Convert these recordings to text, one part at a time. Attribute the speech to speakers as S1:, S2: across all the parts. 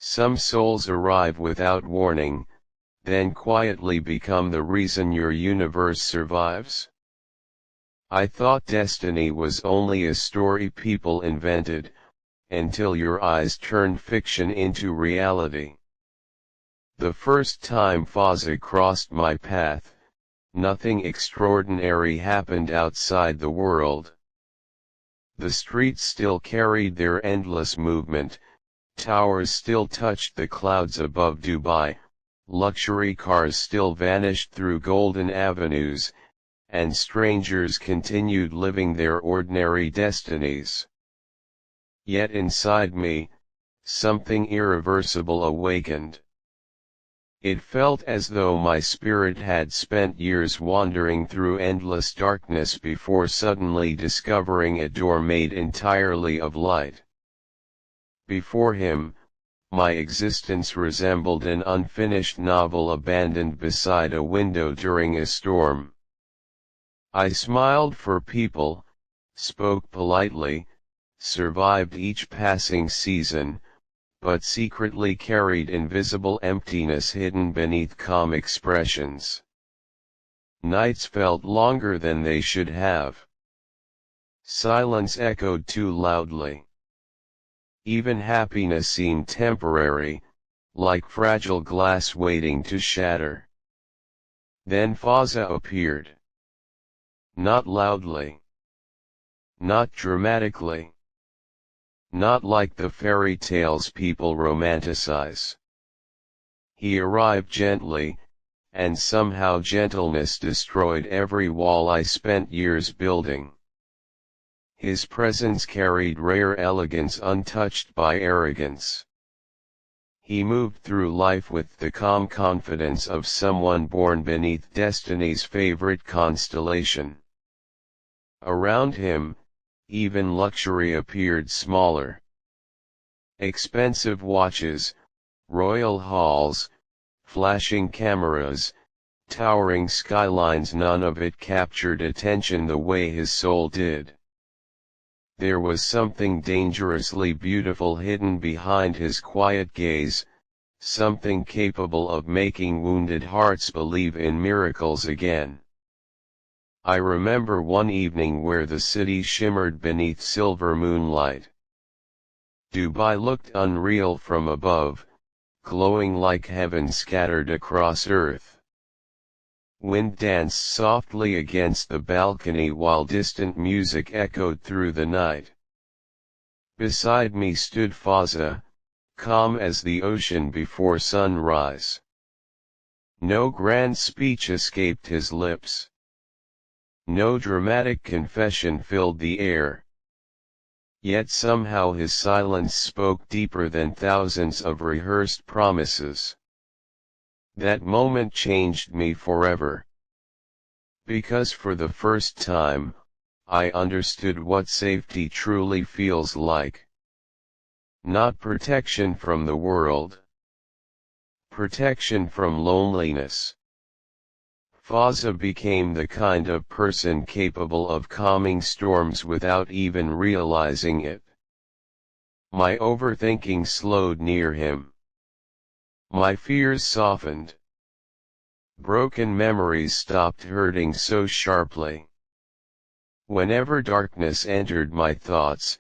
S1: Some souls arrive without warning, then quietly become the reason your universe survives. I thought destiny was only a story people invented, until your eyes turned fiction into reality. The first time Fazza crossed my path, nothing extraordinary happened outside the world. The streets still carried their endless movement, towers still touched the clouds above Dubai, luxury cars still vanished through golden avenues, and strangers continued living their ordinary destinies. Yet inside me, something irreversible awakened. It felt as though my spirit had spent years wandering through endless darkness before suddenly discovering a door made entirely of light. Before him, my existence resembled an unfinished novel abandoned beside a window during a storm. I smiled for people, spoke politely, survived each passing season, but secretly carried invisible emptiness hidden beneath calm expressions. Nights felt longer than they should have. Silence echoed too loudly. Even happiness seemed temporary, like fragile glass waiting to shatter. Then Fazza appeared. Not loudly. Not dramatically. Not like the fairy tales people romanticize. He arrived gently, and somehow gentleness destroyed every wall I spent years building. His presence carried rare elegance untouched by arrogance. He moved through life with the calm confidence of someone born beneath destiny's favorite constellation. Around him, even luxury appeared smaller. Expensive watches, royal halls, flashing cameras, towering skylines, none of it captured attention the way his soul did. There was something dangerously beautiful hidden behind his quiet gaze, something capable of making wounded hearts believe in miracles again. I remember one evening where the city shimmered beneath silver moonlight. Dubai looked unreal from above, glowing like heaven scattered across earth. Wind danced softly against the balcony while distant music echoed through the night. Beside me stood Fazza, calm as the ocean before sunrise. No grand speech escaped his lips. No dramatic confession filled the air. Yet somehow his silence spoke deeper than thousands of rehearsed promises. That moment changed me forever. Because for the first time, I understood what safety truly feels like. Not protection from the world. Protection from loneliness. Fazza became the kind of person capable of calming storms without even realizing it. My overthinking slowed near him. My fears softened. Broken memories stopped hurting so sharply. Whenever darkness entered my thoughts,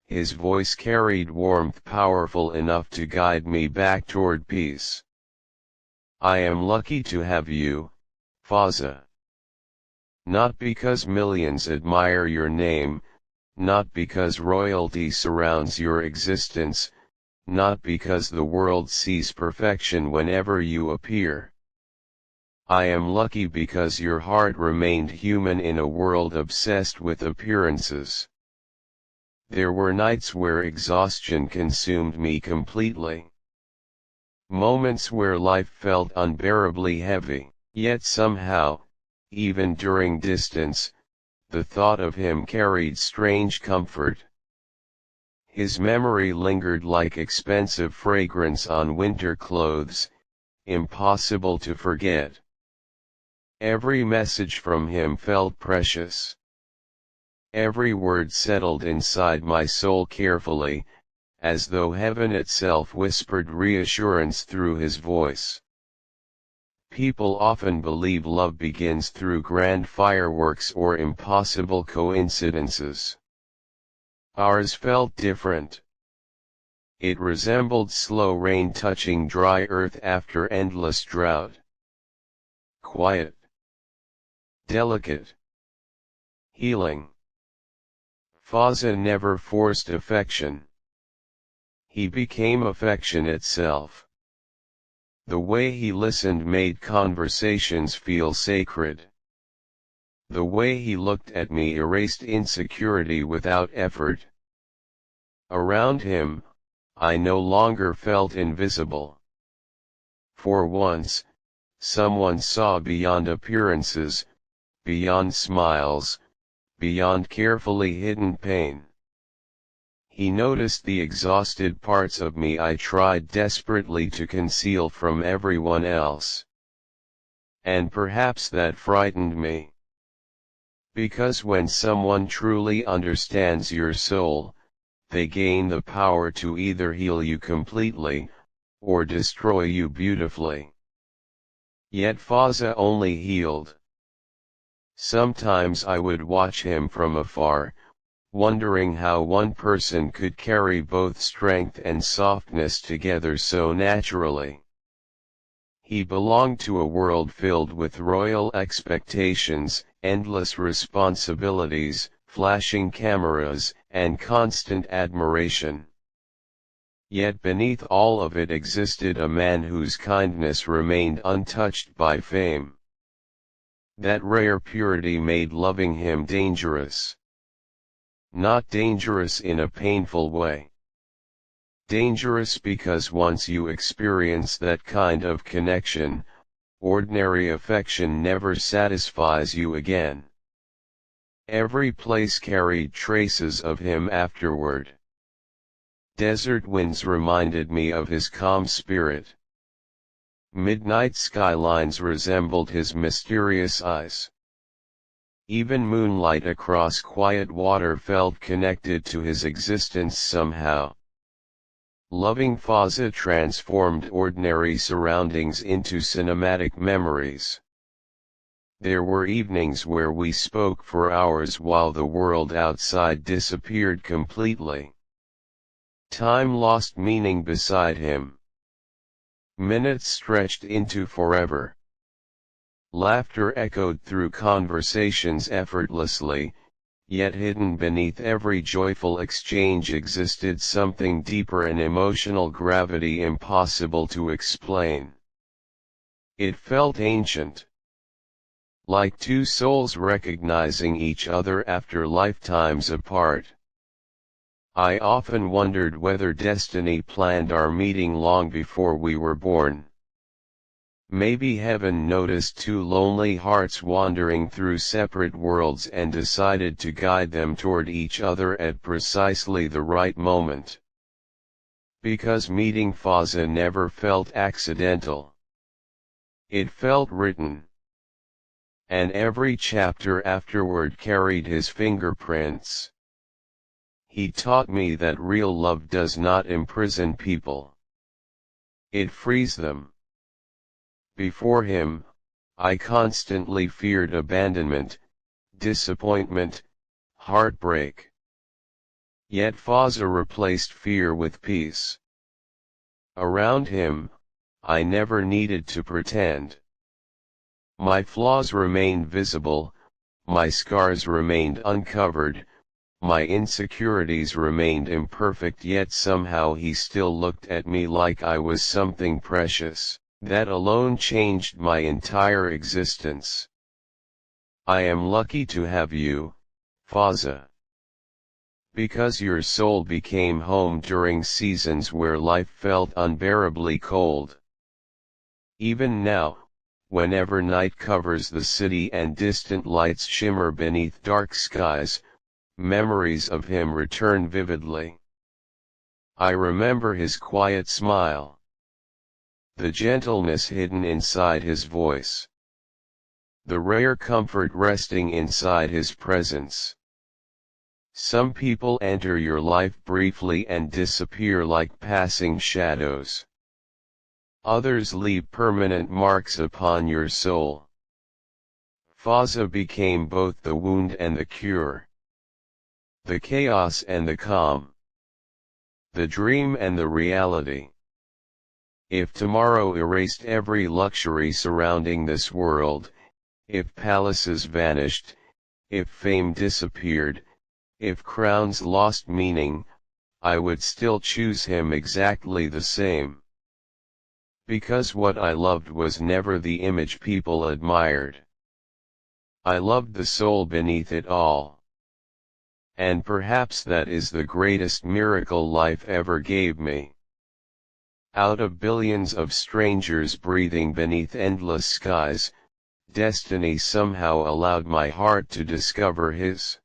S1: his voice carried warmth powerful enough to guide me back toward peace. I am lucky to have you, Fazza. Not because millions admire your name, not because royalty surrounds your existence, not because the world sees perfection whenever you appear. I am lucky because your heart remained human in a world obsessed with appearances. There were nights where exhaustion consumed me completely. Moments where life felt unbearably heavy. Yet somehow, even during distance, the thought of him carried strange comfort. His memory lingered like expensive fragrance on winter clothes, impossible to forget. Every message from him felt precious. Every word settled inside my soul carefully, as though heaven itself whispered reassurance through his voice. People often believe love begins through grand fireworks or impossible coincidences. Ours felt different. It resembled slow rain touching dry earth after endless drought. Quiet. Delicate. Healing. Fazza never forced affection. He became affection itself. The way he listened made conversations feel sacred. The way he looked at me erased insecurity without effort. Around him, I no longer felt invisible. For once, someone saw beyond appearances, beyond smiles, beyond carefully hidden pain. He noticed the exhausted parts of me I tried desperately to conceal from everyone else. And perhaps that frightened me. Because when someone truly understands your soul, they gain the power to either heal you completely, or destroy you beautifully. Yet Fazza only healed. Sometimes I would watch him from afar, wondering how one person could carry both strength and softness together so naturally. He belonged to a world filled with royal expectations, endless responsibilities, flashing cameras, and constant admiration. Yet beneath all of it existed a man whose kindness remained untouched by fame. That rare purity made loving him dangerous. Not dangerous in a painful way. Dangerous because once you experience that kind of connection, ordinary affection never satisfies you again. Every place carried traces of him afterward. Desert winds reminded me of his calm spirit. Midnight skylines resembled his mysterious eyes. Even moonlight across quiet water felt connected to his existence somehow. Loving Fazza transformed ordinary surroundings into cinematic memories. There were evenings where we spoke for hours while the world outside disappeared completely. Time lost meaning beside him. Minutes stretched into forever. Laughter echoed through conversations effortlessly, yet hidden beneath every joyful exchange existed something deeper, an emotional gravity impossible to explain. It felt ancient. Like two souls recognizing each other after lifetimes apart. I often wondered whether destiny planned our meeting long before we were born. Maybe heaven noticed two lonely hearts wandering through separate worlds and decided to guide them toward each other at precisely the right moment. Because meeting Fazza never felt accidental. It felt written. And every chapter afterward carried his fingerprints. He taught me that real love does not imprison people. It frees them. Before him, I constantly feared abandonment, disappointment, heartbreak. Yet Fazza replaced fear with peace. Around him, I never needed to pretend. My flaws remained visible, my scars remained uncovered, my insecurities remained imperfect, yet somehow he still looked at me like I was something precious. That alone changed my entire existence. I am lucky to have you, Fazza. Because your soul became home during seasons where life felt unbearably cold. Even now, whenever night covers the city and distant lights shimmer beneath dark skies, memories of him return vividly. I remember his quiet smile. The gentleness hidden inside his voice. The rare comfort resting inside his presence. Some people enter your life briefly and disappear like passing shadows. Others leave permanent marks upon your soul. Fazza became both the wound and the cure, the chaos and the calm, the dream and the reality. If tomorrow erased every luxury surrounding this world, if palaces vanished, if fame disappeared, if crowns lost meaning, I would still choose him exactly the same. Because what I loved was never the image people admired. I loved the soul beneath it all. And perhaps that is the greatest miracle life ever gave me. Out of billions of strangers breathing beneath endless skies, destiny somehow allowed my heart to discover his.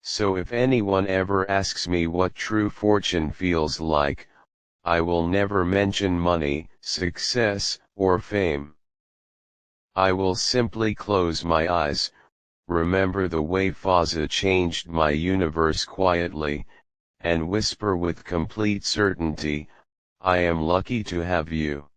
S1: So if anyone ever asks me what true fortune feels like, I will never mention money, success, or fame. I will simply close my eyes, remember the way Fazza changed my universe quietly, and whisper with complete certainty, I am lucky to have you.